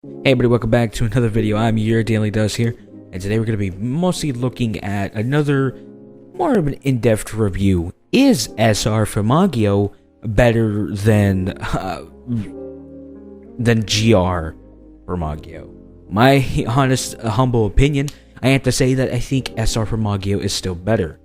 Hey everybody, welcome back to another video. I'm your Daily Dose here, and today we're going to be mostly looking at another, more of an in-depth review. Is SR Formaggio better than GR Formaggio? My honest, humble opinion, I have to say that I think SR Formaggio is still better.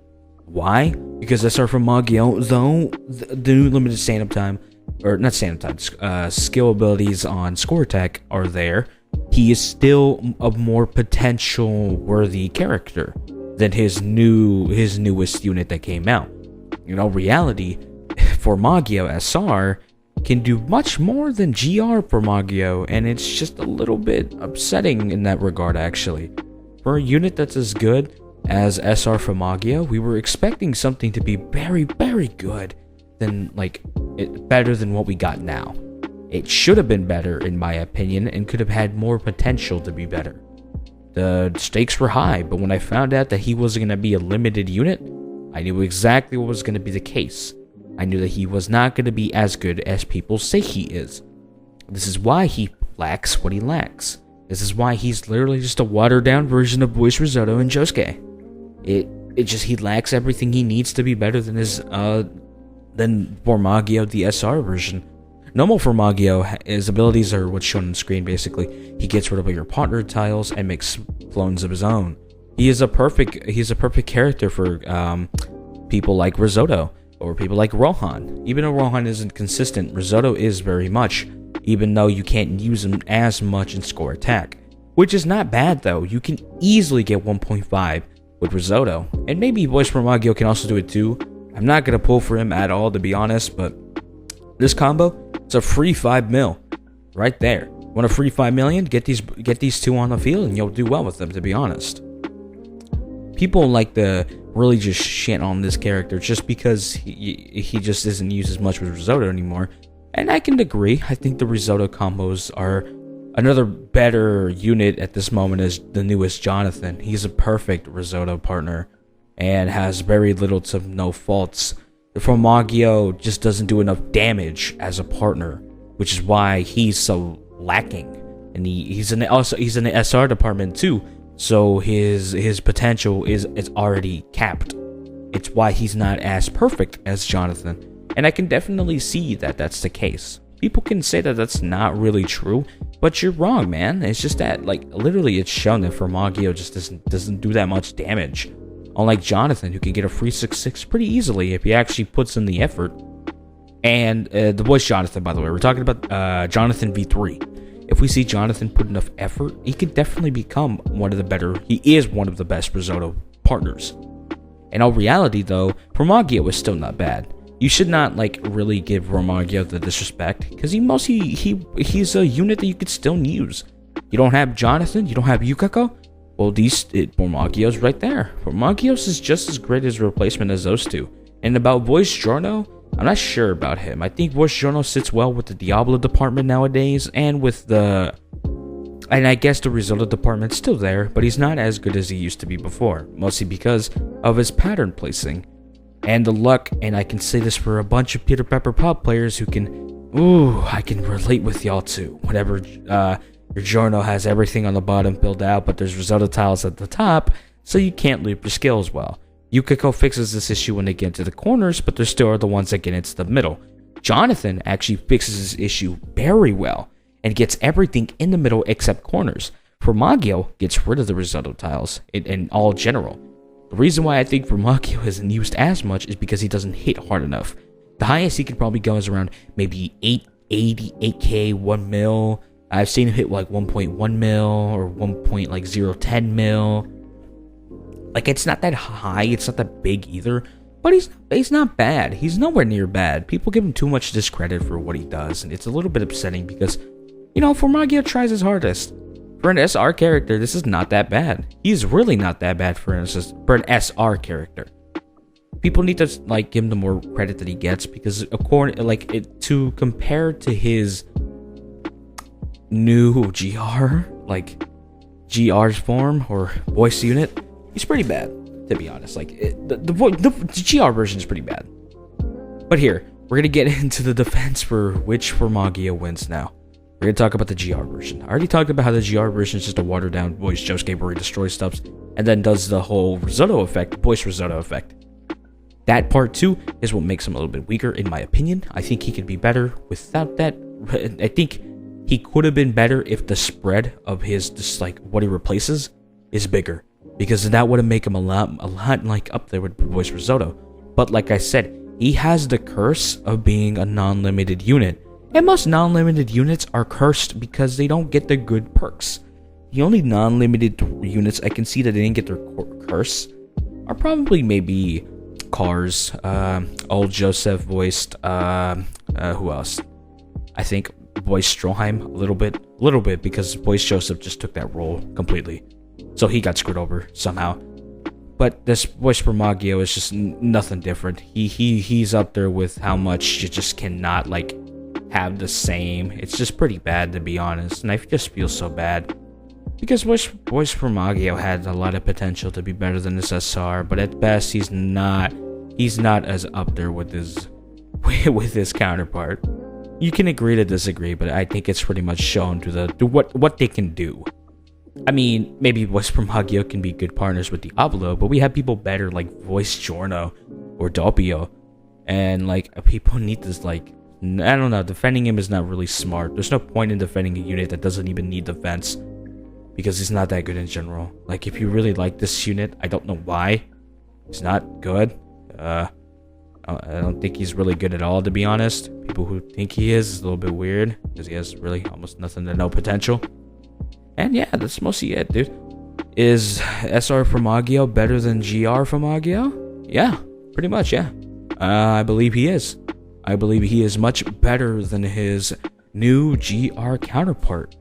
Why? Because SR Formaggio, though the new limited stand-up time, or not stand-up time, skill abilities on score attack are there, he is still a more potential worthy character than his newest unit that came out. In all reality, Formaggio SR can do much more than GR Formaggio, and it's just a little bit upsetting in that regard, actually. For a unit that's as good as SR Formaggio, we were expecting something to be very, very good, better than what we got now. It should have been better, in my opinion, and could have had more potential to be better. The stakes were high, but when I found out that he wasn't going to be a limited unit, I knew exactly what was going to be the case. I knew that he was not going to be as good as people say he is. This is why he lacks what he lacks. This is why he's literally just a watered-down version of Voice Risotto and Josuke. He lacks everything he needs to be better than Formaggio, the SR version. Normal Formaggio, his abilities are what's shown on screen, basically. He gets rid of all your partner tiles and makes clones of his own. He's a perfect character for people like Risotto or people like Rohan. Even though Rohan isn't consistent, Risotto is very much, even though you can't use him as much in score attack. Which is not bad though. You can easily get 1.5 with Risotto. And maybe Voice Formaggio can also do it too. I'm not going to pull for him at all, to be honest, but this combo, it's a free 5 mil right there. Want a free 5 million? Get these two on the field and you'll do well with them, to be honest. People like to really just shit on this character just because he just isn't used as much with Risotto anymore. And I can agree. I think the Risotto combos are another better unit at this moment as the newest Jonathan. He's a perfect Risotto partner and has very little to no faults. Formaggio just doesn't do enough damage as a partner, which is why he's so lacking. And he's in the SR department too, so his potential is already capped. It's why he's not as perfect as Jonathan, and I can definitely see that that's the case. People can say that that's not really true, but you're wrong, man. It's just that, literally, it's shown that Formaggio just doesn't do that much damage. Unlike Jonathan, who can get a free 6/6 pretty easily if he actually puts in the effort. And the voice Jonathan, by the way, we're talking about Jonathan V3. If we see Jonathan put enough effort, he could definitely become he is one of the best Risotto partners. In all reality, though, Formaggio is still not bad. You should not, really give Formaggio the disrespect, because he's a unit that you could still use. You don't have Jonathan, you don't have Yukiko. Well, Formaggio's right there. Formaggio's is just as great as a replacement as those two. And about Voice Giorno, I'm not sure about him. I think Voice Giorno sits well with the Diablo department nowadays, and I guess the Risotto department's still there, but he's not as good as he used to be before, mostly because of his pattern placing. And the luck, and I can say this for a bunch of Peter Pepper Pop players who I can relate with y'all too. Whenever, your Giorno has everything on the bottom filled out, but there's Risotto tiles at the top, so you can't loop your skills well. Yukiko fixes this issue when they get to the corners, but there still are the ones that get into the middle. Jonathan actually fixes this issue very well, and gets everything in the middle except corners. Formaggio gets rid of the Risotto tiles, in all general. The reason why I think Formaggio isn't used as much is because he doesn't hit hard enough. The highest he can probably go is around maybe 880, 8k, 1 mil. I've seen him hit 1.1 mil or 1.010 mil. It's not that high, it's not that big either, but he's not bad. He's nowhere near bad. People give him too much discredit for what he does, and it's a little bit upsetting because, Formaggio tries his hardest. For an SR character, this is not that bad. He's really not that bad for an SR character. People need to give him the more credit that he gets, because to compare to his new GR's form or voice unit, he's pretty bad, to be honest. The GR version is pretty bad. But here, we're gonna get into the defense for which Formaggio wins now. we're gonna talk about the GR version. I already talked about how the GR version is just a watered down voice Josuke where he destroys stuff and then does the whole risotto effect, voice risotto effect. That part 2 is what makes him a little bit weaker, in my opinion. I think he could be better without that. I think he could have been better if the spread of his, just like what he replaces, is bigger, because that would have made him a lot like up there with voice risotto. But like I said, he has the curse of being a non-limited unit, and most non-limited units are cursed because they don't get the good perks. The only non-limited units I can see that they didn't get their curse are probably maybe Cars, old Joseph voiced, who else? I think voiced Stroheim a little bit because voice Joseph just took that role completely, so he got screwed over somehow. But this voice Formaggio is just nothing different. He's up there with how much you just cannot like have the same. It's just pretty bad, to be honest, and I just feel so bad. Because voice Formaggio had a lot of potential to be better than this SR, but at best he's not as up there with his counterpart. You can agree to disagree, but I think it's pretty much shown to what they can do. I mean, maybe voice Formaggio can be good partners with Diablo, but we have people better like voice Giorno or Doppio, and like people need this, like, I don't know, defending him is not really smart. There's no point in defending a unit that doesn't even need defense, because he's not that good in general. Like, if you really like this unit, I don't know why he's not good. I don't think he's really good at all, to be honest. People who think he is a little bit weird, because he has really almost nothing to no potential. And yeah, that's mostly it, dude. Is SR Formaggio better than GR Formaggio? Yeah, pretty much, yeah. I believe he is. I believe he is much better than his new GR counterpart.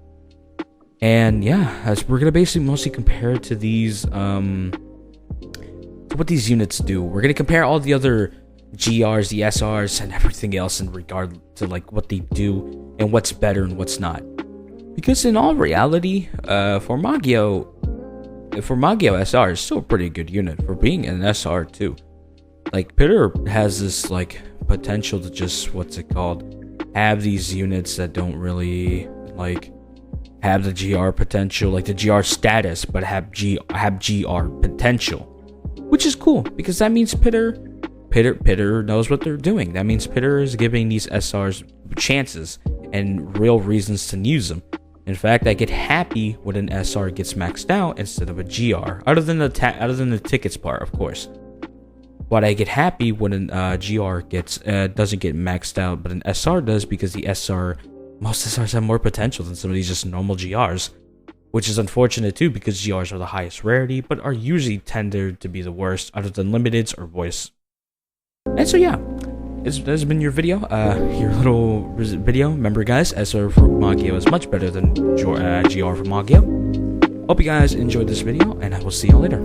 And yeah, as we're gonna basically mostly compare it to these, to what these units do. We're gonna compare all the other GRs, the SRs, and everything else in regard to like what they do and what's better and what's not. Because in all reality, Formaggio SR is still a pretty good unit for being an SR too. Like, Pitter has this like potential to just, have these units that don't really like have the GR potential, like the GR status, but have GR potential, which is cool, because that means Pitter knows what they're doing. That means Pitter is giving these SRs chances and real reasons to use them. In fact, I get happy when an SR gets maxed out instead of a GR, other than the tickets part, of course. But I get happy when a GR doesn't get maxed out, but an SR does, because most SRs have more potential than some of these just normal GRs, which is unfortunate too, because GRs are the highest rarity, but are usually tended to be the worst, other than limiteds or voice. And so yeah, this has been your video, your little video. Remember guys, SR Formaggio is much better than GR Formaggio. Hope you guys enjoyed this video, and I will see you later.